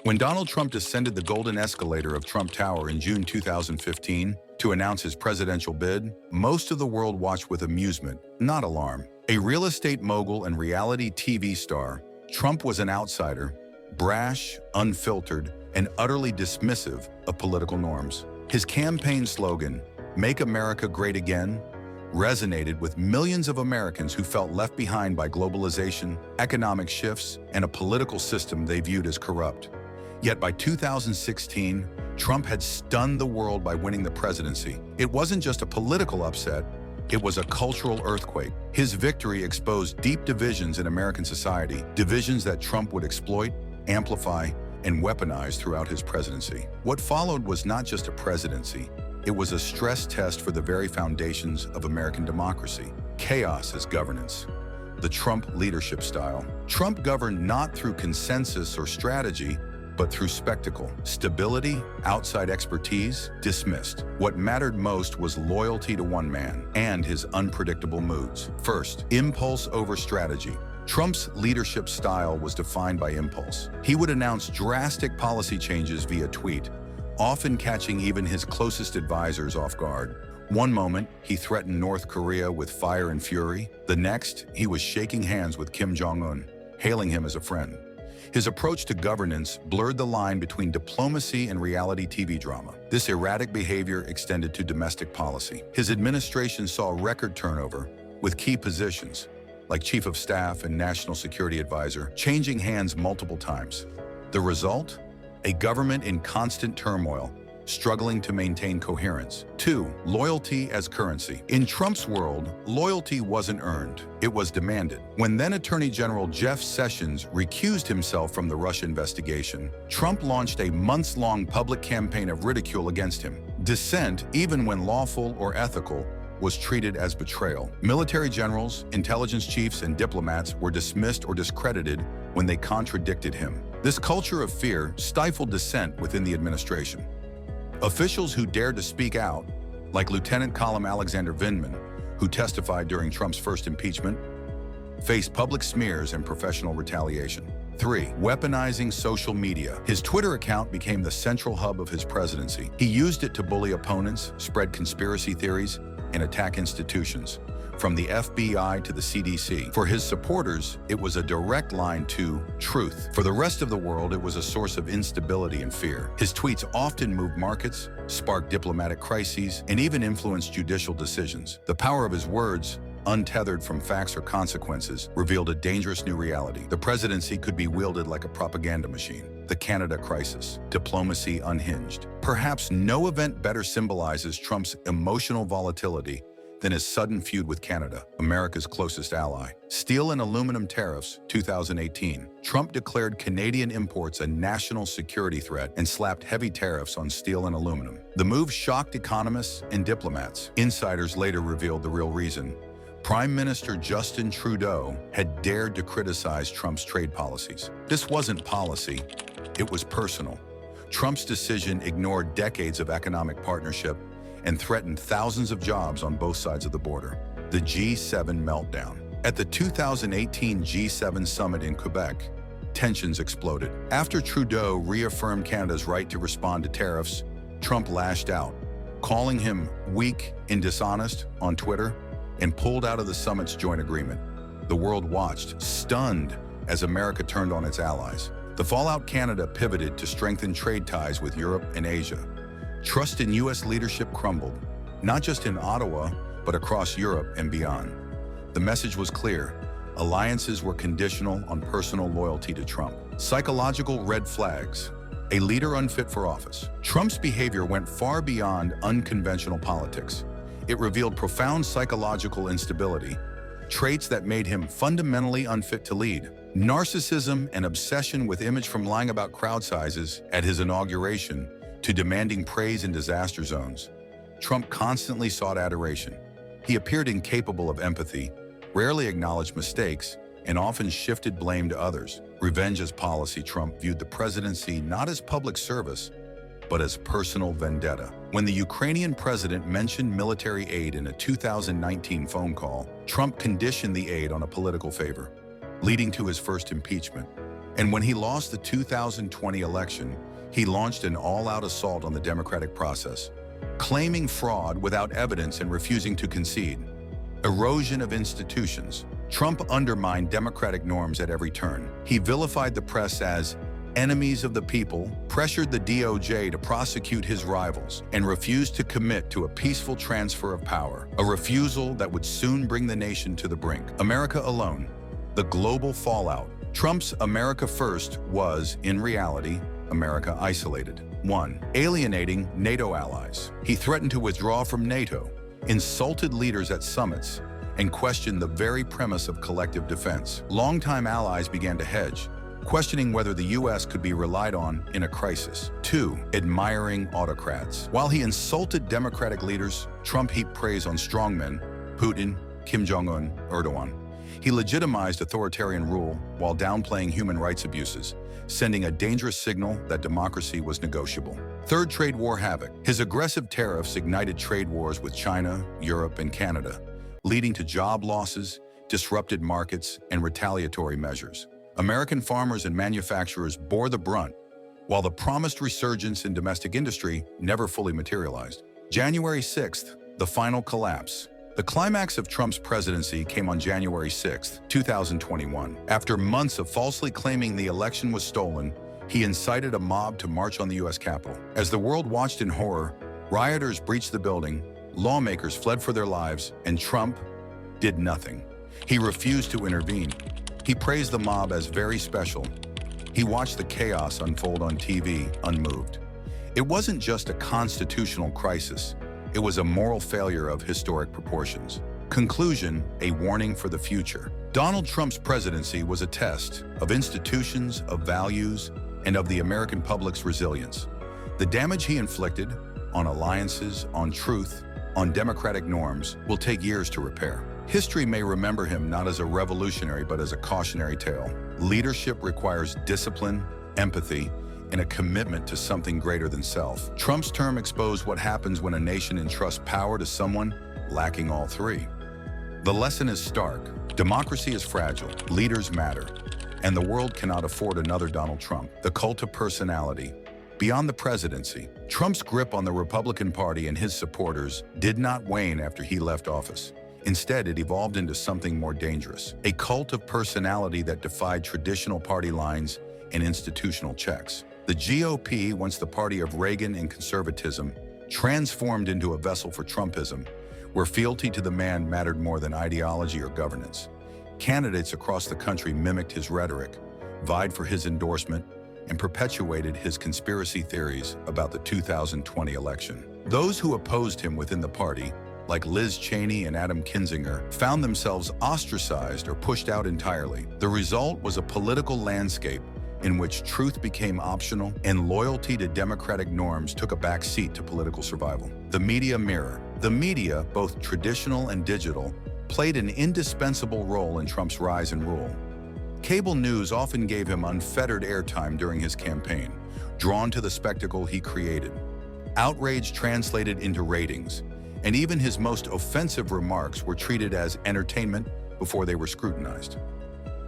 When Donald Trump descended the golden escalator of Trump Tower in June 2015 to announce his presidential bid, most of the world watched with amusement, not alarm. A real estate mogul and reality TV star, Trump was an outsider, brash, unfiltered, and utterly dismissive of political norms. His campaign slogan, "Make America Great Again," resonated with millions of Americans who felt left behind by globalization, economic shifts, and a political system they viewed as corrupt. Yet by 2016, Trump had stunned the world by winning the presidency. It wasn't just a political upset, it was a cultural earthquake. His victory exposed deep divisions in American society, divisions that Trump would exploit, amplify, and weaponize throughout his presidency. What followed was not just a presidency, it was a stress test for the very foundations of American democracy. Chaos as governance. The Trump leadership style. Trump governed not through consensus or strategy, but through spectacle. Stability, outside expertise, dismissed. What mattered most was loyalty to one man and his unpredictable moods. First, impulse over strategy. Trump's leadership style was defined by impulse. He would announce drastic policy changes via tweet, often catching even his closest advisors off guard. One moment, he threatened North Korea with fire and fury. The next, he was shaking hands with Kim Jong-un, hailing him as a friend. His approach to governance blurred the line between diplomacy and reality TV drama. This erratic behavior extended to domestic policy. His administration saw record turnover, with key positions, like Chief of Staff and National Security Advisor, changing hands multiple times. The result? A government in constant turmoil, struggling to maintain coherence. 2. Loyalty as currency. In Trump's world, loyalty wasn't earned, it was demanded. When then Attorney General Jeff Sessions recused himself from the Russia investigation, Trump launched a months-long public campaign of ridicule against him. Dissent, even when lawful or ethical, was treated as betrayal. Military generals, intelligence chiefs, and diplomats were dismissed or discredited when they contradicted him. This culture of fear stifled dissent within the administration. Officials who dared to speak out, like Lieutenant Colonel Alexander Vindman, who testified during Trump's first impeachment, faced public smears and professional retaliation. 3. Weaponizing social media. His Twitter account became the central hub of his presidency. He used it to bully opponents, spread conspiracy theories, and attack institutions, from the FBI to the CDC. For his supporters, it was a direct line to truth. For the rest of the world, it was a source of instability and fear. His tweets often moved markets, sparked diplomatic crises, and even influenced judicial decisions. The power of his words, untethered from facts or consequences, revealed a dangerous new reality. The presidency could be wielded like a propaganda machine. The Canada crisis, diplomacy unhinged. Perhaps no event better symbolizes Trump's emotional volatility than his sudden feud with Canada, America's closest ally. Steel and aluminum tariffs, 2018. Trump declared Canadian imports a national security threat and slapped heavy tariffs on steel and aluminum. The move shocked economists and diplomats. Insiders later revealed the real reason. Prime Minister Justin Trudeau had dared to criticize Trump's trade policies. This wasn't policy, it was personal. Trump's decision ignored decades of economic partnership and threatened thousands of jobs on both sides of the border. The G7 meltdown. At the 2018 G7 summit in Quebec, tensions exploded. After Trudeau reaffirmed Canada's right to respond to tariffs, Trump lashed out, calling him weak and dishonest on Twitter, and pulled out of the summit's joint agreement. The world watched, stunned, as America turned on its allies. The fallout, Canada pivoted to strengthen trade ties with Europe and Asia. Trust in U.S. leadership crumbled, not just in Ottawa, but across Europe and beyond. The message was clear. Alliances were conditional on personal loyalty to Trump. Psychological red flags. A leader unfit for office. Trump's behavior went far beyond unconventional politics. It revealed profound psychological instability, traits that made him fundamentally unfit to lead. Narcissism and obsession with image, from lying about crowd sizes at his inauguration to demanding praise in disaster zones. Trump constantly sought adoration. He appeared incapable of empathy, rarely acknowledged mistakes, and often shifted blame to others. Revenge as policy. Trump viewed the presidency not as public service, but as personal vendetta. When the Ukrainian president mentioned military aid in a 2019 phone call, Trump conditioned the aid on a political favor, leading to his first impeachment. And when he lost the 2020 election, he launched an all-out assault on the democratic process, claiming fraud without evidence and refusing to concede. Erosion of institutions. Trump undermined democratic norms at every turn. He vilified the press as enemies of the people, pressured the DOJ to prosecute his rivals, and refused to commit to a peaceful transfer of power, a refusal that would soon bring the nation to the brink. America alone. The global fallout. Trump's America First was, in reality, America isolated. 1. Alienating NATO allies. He threatened to withdraw from NATO, insulted leaders at summits, and questioned the very premise of collective defense. Longtime allies began to hedge, questioning whether the U.S. could be relied on in a crisis. 2. Admiring autocrats. While he insulted democratic leaders, Trump heaped praise on strongmen, Putin, Kim Jong-un, Erdogan. He legitimized authoritarian rule while downplaying human rights abuses, sending a dangerous signal that democracy was negotiable. 3. Trade war havoc. His aggressive tariffs ignited trade wars with China, Europe, and Canada, leading to job losses, disrupted markets, and retaliatory measures. American farmers and manufacturers bore the brunt, while the promised resurgence in domestic industry never fully materialized. January 6th, the final collapse. The climax of Trump's presidency came on January 6, 2021. After months of falsely claiming the election was stolen, he incited a mob to march on the U.S. Capitol. As the world watched in horror, rioters breached the building, lawmakers fled for their lives, and Trump did nothing. He refused to intervene. He praised the mob as very special. He watched the chaos unfold on TV, unmoved. It wasn't just a constitutional crisis. It was a moral failure of historic proportions. Conclusion, a warning for the future. Donald Trump's presidency was a test of institutions, of values, and of the American public's resilience. The damage he inflicted on alliances, on truth, on democratic norms will take years to repair. History may remember him not as a revolutionary, but as a cautionary tale. Leadership requires discipline, empathy, and a commitment to something greater than self. Trump's term exposed what happens when a nation entrusts power to someone lacking all three. The lesson is stark. Democracy is fragile, leaders matter, and the world cannot afford another Donald Trump. The cult of personality. Beyond the presidency, Trump's grip on the Republican Party and his supporters did not wane after he left office. Instead, it evolved into something more dangerous, a cult of personality that defied traditional party lines and institutional checks. The GOP, once the party of Reagan and conservatism, transformed into a vessel for Trumpism, where fealty to the man mattered more than ideology or governance. Candidates across the country mimicked his rhetoric, vied for his endorsement, and perpetuated his conspiracy theories about the 2020 election. Those who opposed him within the party, like Liz Cheney and Adam Kinzinger, found themselves ostracized or pushed out entirely. The result was a political landscape in which truth became optional and loyalty to democratic norms took a back seat to political survival. The media mirror. The media, both traditional and digital, played an indispensable role in Trump's rise and rule. Cable news often gave him unfettered airtime during his campaign, drawn to the spectacle he created. Outrage translated into ratings, and even his most offensive remarks were treated as entertainment before they were scrutinized.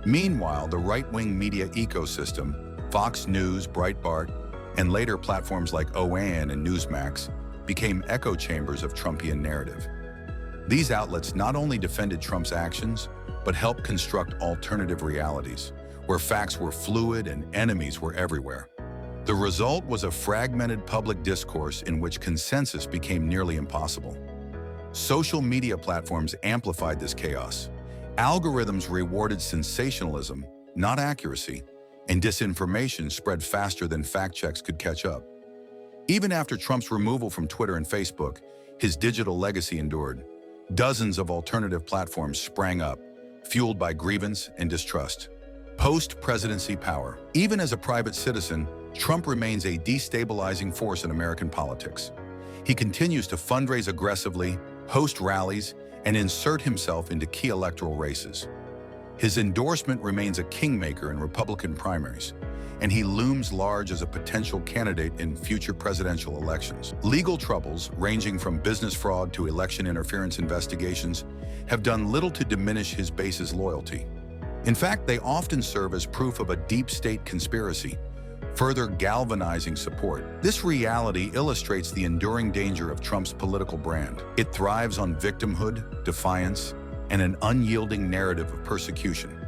Meanwhile, the right-wing media ecosystem, Fox News, Breitbart, and later platforms like OAN and Newsmax, became echo chambers of Trumpian narrative. These outlets not only defended Trump's actions, but helped construct alternative realities, where facts were fluid and enemies were everywhere. The result was a fragmented public discourse in which consensus became nearly impossible. Social media platforms amplified this chaos. Algorithms rewarded sensationalism, not accuracy, and disinformation spread faster than fact checks could catch up. Even after Trump's removal from Twitter and Facebook, his digital legacy endured. Dozens of alternative platforms sprang up, fueled by grievance and distrust. Post-presidency power. Even as a private citizen, Trump remains a destabilizing force in American politics. He continues to fundraise aggressively, host rallies, and insert himself into key electoral races. His endorsement remains a kingmaker in Republican primaries, and he looms large as a potential candidate in future presidential elections. Legal troubles, ranging from business fraud to election interference investigations, have done little to diminish his base's loyalty. In fact, they often serve as proof of a deep state conspiracy, further galvanizing support. This reality illustrates the enduring danger of Trump's political brand. It thrives on victimhood, defiance, and an unyielding narrative of persecution.